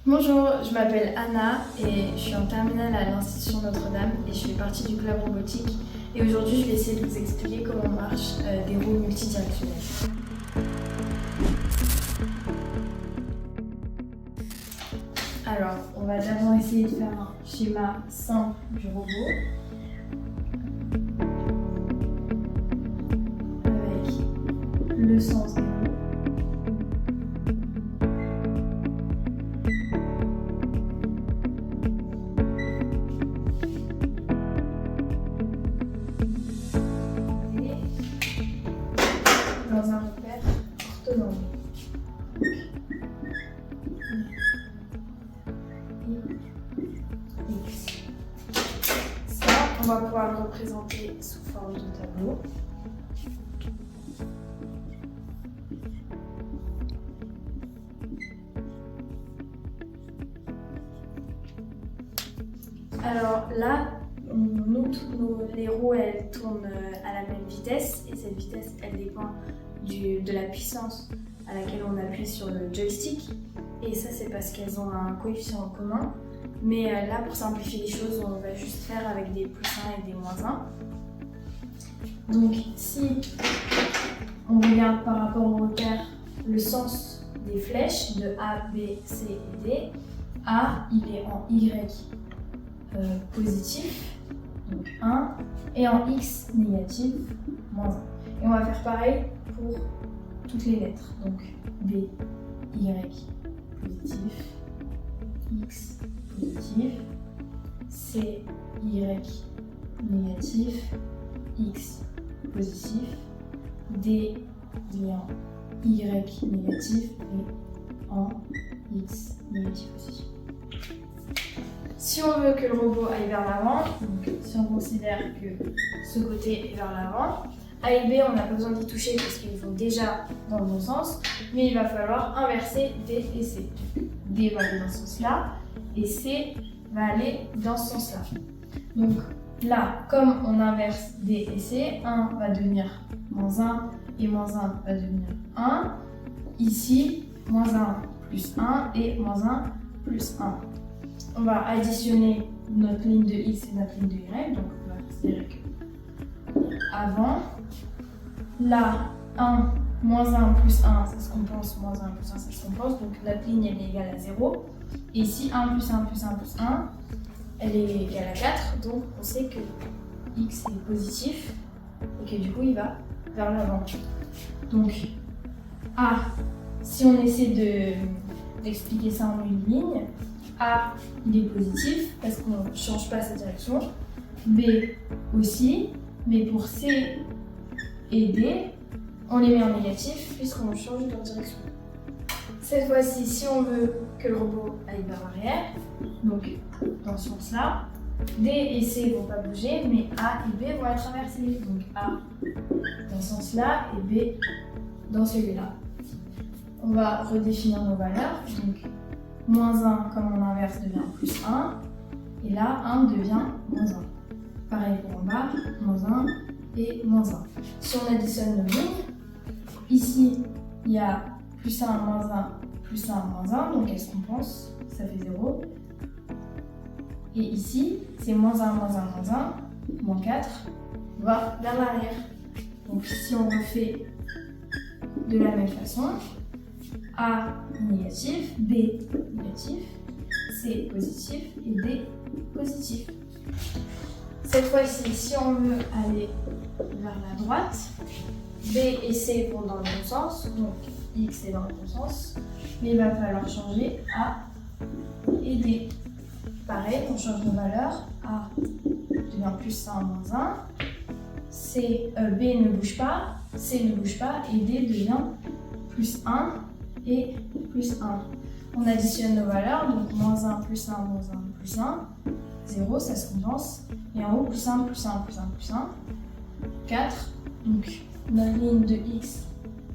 Bonjour, je m'appelle Anna et je suis en terminale à l'Institution Notre-Dame et je fais partie du club robotique. Et aujourd'hui, je vais essayer de vous expliquer comment marchent des roues multidirectionnelles. Alors, on va d'abord essayer de faire un schéma simple du robot avec le sens des roues. Dans un repère orthonormé. X. Ça, on va pouvoir le représenter sous forme de tableau. Alors là, les roues elles tournent à la même vitesse et cette vitesse elle dépend de la puissance à laquelle on appuie sur le joystick et ça c'est parce qu'elles ont un coefficient en commun, mais là pour simplifier les choses on va juste faire avec des plus 1 et des moins 1. Donc si on regarde par rapport au repère le sens des flèches de A, B, C et D, A il est en Y positif, donc 1, et en X négatif, moins 1. Et on va faire pareil pour toutes les lettres, donc B, Y positif, X positif, C, Y négatif, X positif, D est en Y négatif et en X négatif aussi. Si on veut que le robot aille vers l'avant, donc si on considère que ce côté est vers l'avant, A et B, on n'a pas besoin d'y toucher parce qu'ils vont déjà dans le bon sens, mais il va falloir inverser D et C. D va aller dans ce sens-là et C va aller dans ce sens-là. Donc là, comme on inverse D et C, 1 va devenir moins 1 et moins 1 va devenir 1. Ici, moins 1 plus 1 et moins 1 plus 1. On va additionner notre ligne de X et notre ligne de Y, donc on va considérer que avant, là, 1, moins 1 plus 1, ça se compense, moins 1 plus 1, ça se compense, donc notre ligne elle est égale à 0. Et ici, 1 plus 1 plus 1 plus 1, elle est égale à 4, donc on sait que X est positif et que du coup il va vers l'avant. Donc, A, si on essaie d'expliquer ça en une ligne, A, il est positif parce qu'on ne change pas sa direction. B aussi, mais pour C et D, on les met en négatif puisqu'on change leur direction. Cette fois-ci, si on veut que le robot aille vers l'arrière, donc dans ce sens-là, D et C ne vont pas bouger, mais A et B vont être inversés. Donc A dans ce sens-là et B dans celui-là. On va redéfinir nos valeurs. Donc, moins 1, comme on inverse, devient plus 1. Et là, 1 devient moins 1. Pareil pour en bas, moins 1 et moins 1. Si on additionne nos lignes, ici, il y a plus 1, moins 1, plus 1, moins 1. Donc elles se compensent, ça fait 0. Et ici, c'est moins 1, moins 1, moins 1, moins 4, on va vers l'arrière. Donc si on refait de la même façon, A négatif, B négatif, C positif et D positif. Cette fois-ci, si on veut aller vers la droite, B et C vont dans le bon sens, donc X est dans le bon sens, mais il va falloir changer A et D. Pareil, on change nos valeurs, A devient plus 1, moins 1, B ne bouge pas, C ne bouge pas et D devient plus 1 et plus 1. On additionne nos valeurs, donc moins 1, plus 1, moins 1, plus 1, 0, ça se compense. Et en haut, plus 1, plus 1, plus 1, plus 1, 4. Donc notre ligne de X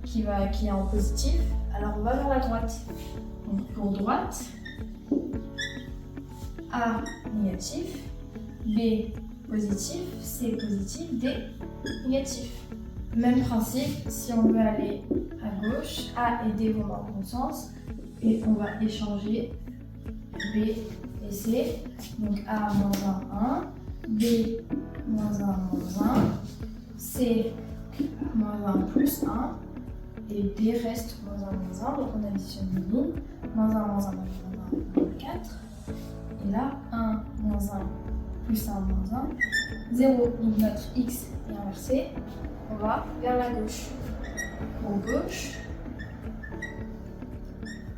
qui est en positif, alors on va vers la droite. Donc pour droite, A négatif, B positif, C positif, D négatif. Même principe, si on veut aller à gauche, A et D vont dans le bon sens et on va échanger B et C. Donc A moins 1, 1. B moins 1, moins 1. C moins 1 plus 1. Et D reste moins 1, moins 1. Donc on additionne les lignes. Moins 1, moins 1, moins 1, moins 4. Et là, 1, moins 1, plus 1, moins 1. 0. Donc notre X est inversé. On va vers la gauche. Pour gauche,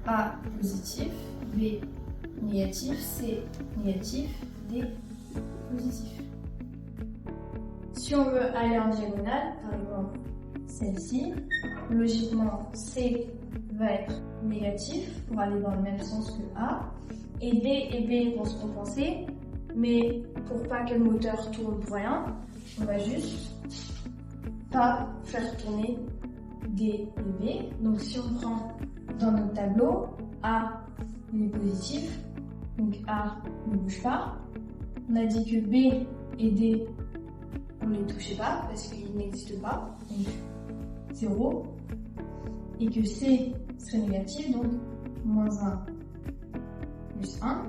A positif, B négatif, C négatif, D positif. Si on veut aller en diagonale, par exemple celle-ci, logiquement C va être négatif pour aller dans le même sens que A, et D et B vont se compenser, mais pour pas que le moteur tourne pour rien, on va juste pas faire tourner D et B. Donc si on prend dans notre tableau, A est positif, donc A ne bouge pas. On a dit que B et D, on ne les touchait pas parce qu'ils n'existent pas, donc 0. Et que C serait négatif, donc moins 1 plus 1.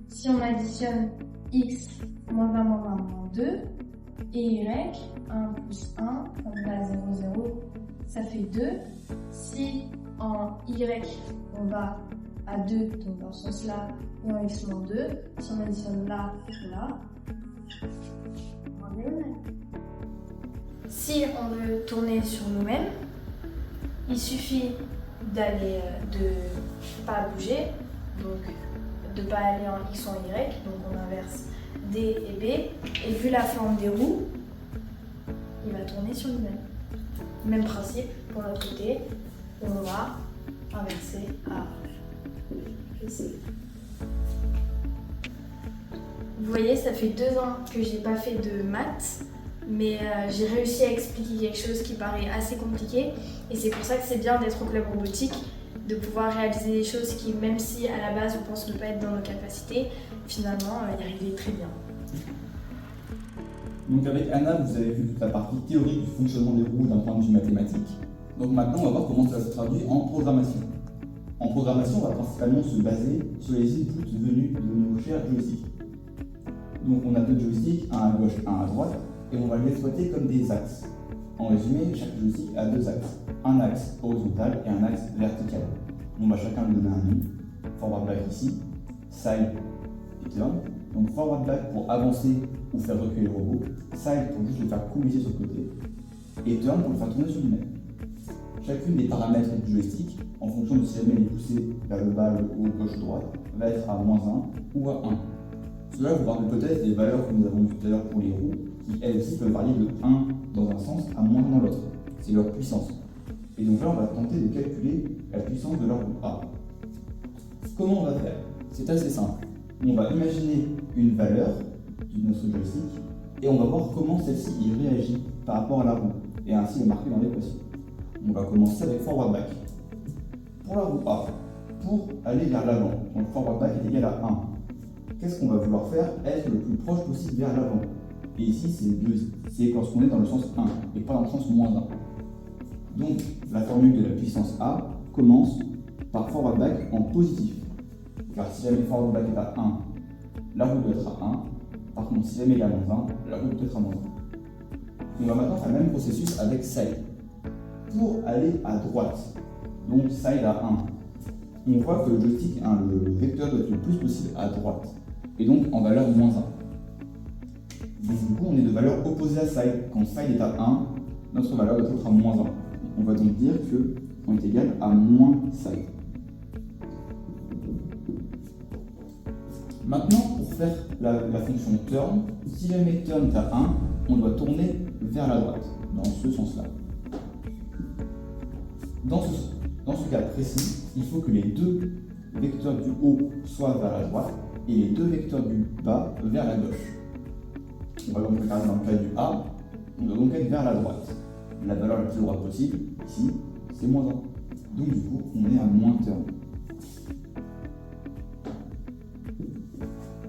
Si on additionne X, moins 1, moins 1, moins 2, et Y, 1 plus 1, comme là 0, 0, ça fait 2. Si en Y, on va à 2, donc dans ce sens-là, et en X moins 2, si on additionne là et là, on est le même. Si on veut tourner sur nous-mêmes, il suffit d'aller, de pas bouger, donc de pas aller en X ou en Y, donc on inverse D et B, et vu la forme des roues, il va tourner sur lui-même. Même principe pour l'autre côté, on va inverser A et C. Vous voyez, ça fait 2 ans que j'ai pas fait de maths, mais j'ai réussi à expliquer quelque chose qui paraît assez compliqué, et c'est pour ça que c'est bien d'être au club robotique, de pouvoir réaliser des choses qui, même si à la base on pense ne pas être dans nos capacités, finalement y arriver très bien. Donc avec Anna, vous avez vu toute la partie théorique du fonctionnement des roues d'un point de vue mathématique. Donc maintenant, on va voir comment ça se traduit en programmation. En programmation, on va principalement se baser sur les inputs venus de nos chers joysticks. Donc on a 2 joysticks, un à gauche, un à droite, et on va les exploiter comme des axes. En résumé, chaque joystick a 2 axes, un axe horizontal et un axe vertical. On va chacun lui donner un nom, forward back ici, side et turn. Donc forward back pour avancer ou faire reculer le robot, side pour juste le faire coulisser sur le côté, et turn pour le faire tourner sur lui-même. Chacune des paramètres du joystick, en fonction de si jamais il est poussé vers le bas, le haut, gauche ou droite, va être à moins 1 ou à 1. Cela vous rappelle peut-être les valeurs que nous avons vues tout à l'heure pour les roues, qui elles aussi peuvent varier de 1 dans un sens à moins 1 dans l'autre. C'est leur puissance. Et donc là, on va tenter de calculer la puissance de leur roue A. Comment on va faire? C'est assez simple. On va imaginer une valeur de notre joystick et on va voir comment celle-ci y réagit par rapport à la roue, et ainsi le marquer dans l'équation. On va commencer avec forward back. Pour la roue A, pour aller vers l'avant, donc forward back est égal à 1. Qu'est-ce qu'on va vouloir faire? Être le plus proche possible vers l'avant. Et ici, c'est lorsqu'on est dans le sens 1 et pas dans le sens moins 1. Donc, la formule de la puissance A commence par forward back en positif. Car si jamais forward back est à 1, la roue doit être à 1. Par contre, si jamais il est à moins 1, la roue doit être à moins 1. On va maintenant faire le même processus avec side. Pour aller à droite, donc side à 1, on voit que le joystick, le vecteur doit être le plus possible à droite, et donc en valeur moins 1. Donc du coup, on est de valeur opposée à side. Quand side est à 1, notre valeur doit être à moins 1. On va donc dire qu'on est égal à moins side. Maintenant, pour faire la fonction turn, si jamais turn est à 1, on doit tourner vers la droite, dans ce sens-là. Dans ce cas précis, il faut que les 2 vecteurs du haut soient vers la droite et les 2 vecteurs du bas vers la gauche. On va donc regarder dans le cas du A, on doit donc être vers la droite. La valeur la plus droite possible, ici, c'est moins 1. Donc du coup, on est à moins turn.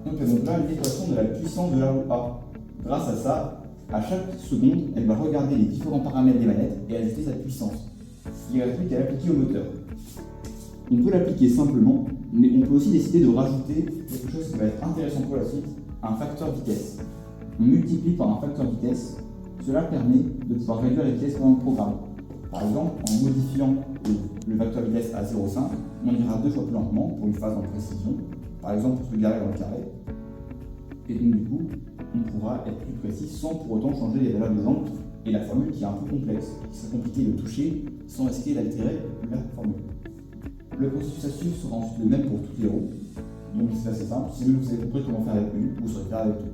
Donc là, l'équation de la puissance de la roue A. Grâce à ça, à chaque seconde, elle va regarder les différents paramètres des manettes et ajuster sa puissance. Il reste plus qu'à l'appliquer au moteur. On peut l'appliquer simplement Mais on peut aussi décider de rajouter quelque chose qui va être intéressant pour la suite, un facteur vitesse. On multiplie par un facteur vitesse, cela permet de pouvoir réduire la vitesse pendant le programme. Par exemple, en modifiant le facteur vitesse à 0,5, on ira 2 fois plus lentement pour une phase en précision, par exemple pour se garer dans le carré. Et donc du coup, on pourra être plus précis sans pour autant changer les valeurs des angles et la formule qui est un peu complexe, qui serait compliqué de toucher sans risquer d'altérer la formule. Le processus à suivre sera ensuite le même pour toutes les roues, donc c'est assez simple. Si vous avez compris comment faire avec une, vous saurez faire avec tout.